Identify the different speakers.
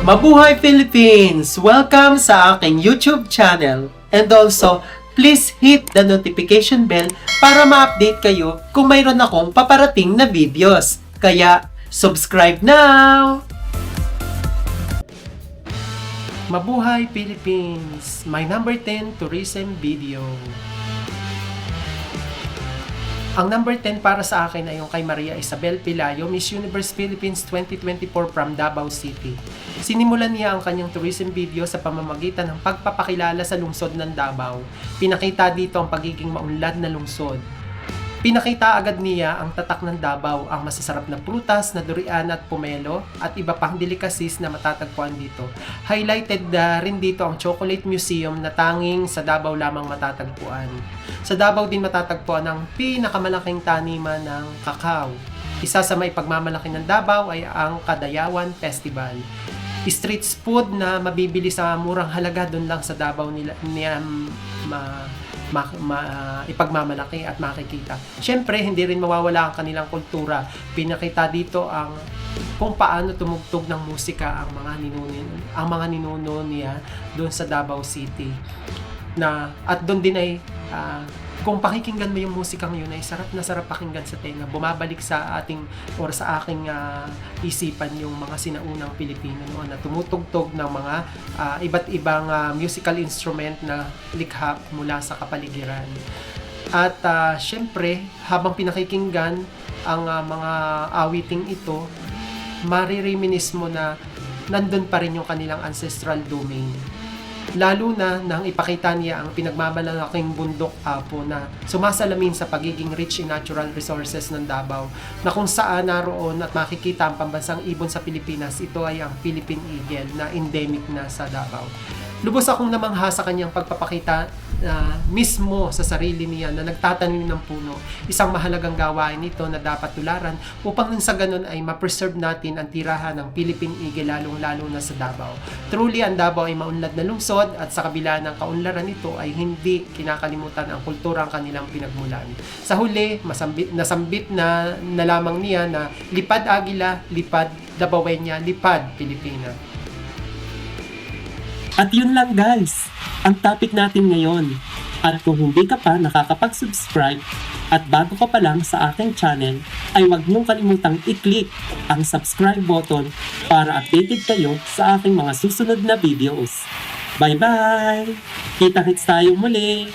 Speaker 1: Mabuhay Philippines! Welcome sa aking YouTube channel. And also, please hit the notification bell para ma-update kayo kung mayroon akong paparating na videos. Kaya, subscribe now! Mabuhay Philippines! My number 10 tourism video. Ang number 10 para sa akin ay yung kay Maria Isabel Pelayo, Miss Universe Philippines 2024 from Davao City. Sinimulan niya ang kanyang tourism video sa pamamagitan ng pagpapakilala sa lungsod ng Davao. Pinakita dito ang pagiging maunlad na lungsod. Pinakita agad niya ang tatak ng Davao, ang masasarap na prutas na durian at pomelo at iba pang delicacies na matatagpuan dito. Highlighted rin dito ang Chocolate Museum na tanging sa Davao lamang matatagpuan. Sa Davao din matatagpuan ang pinakamalaking taniman ng kakao. Isa sa may pagmamalaki ng Davao ay ang Kadayawan Festival. Street food na mabibili sa murang halaga doon lang sa Davao nila ipagmamalaki at makikita. Siyempre, hindi rin mawawala ang kanilang kultura. Pinakita dito ang kung paano tumugtog ng musika ang mga ninuno niya doon sa Davao City. At doon din ay kung pakikinggan mo yung musikang yun ay sarap na sarap pakinggan sa tenga. Bumabalik sa ating or sa aking isipan yung mga sinaunang Pilipino noon na tumutugtog ng mga iba't ibang musical instrument na likha mula sa kapaligiran. At syempre, habang pinakikinggan ang mga awiting ito, marireminis mo na nandun pa rin yung kanilang ancestral domain. Lalo na nang ipakita niya ang pinagmamalaking bundok Apo na sumasalamin sa pagiging rich in natural resources ng Davao, na kung saan naroon at makikita ang pambansang ibon sa Pilipinas. Ito ay ang Philippine Eagle na endemic na sa Davao. Lubos akong namangha sa kanyang pagpapakita mismo sa sarili niya na nagtatanim ng puno. Isang mahalagang gawain ito na dapat tularan upang sa ganun ay ma-preserve natin ang tirahan ng Philippine Eagle, lalong-lalo na sa Davao. Truly, ang Davao ay maunlad na lungsod at sa kabila ng kaunlaran nito ay hindi kinakalimutan ang kulturang kanilang pinagmulan. Sa huli, nasambit na lamang niya na lipad Agila, lipad Dabaweña, lipad Pilipina.
Speaker 2: At yun lang guys, ang topic natin ngayon. At kung hindi ka pa nakakapag-subscribe at bago ka pa lang sa aking channel, ay huwag mong kalimutang i-click ang subscribe button para updated kayo sa aking mga susunod na videos. Bye-bye! Kita-kits tayo muli!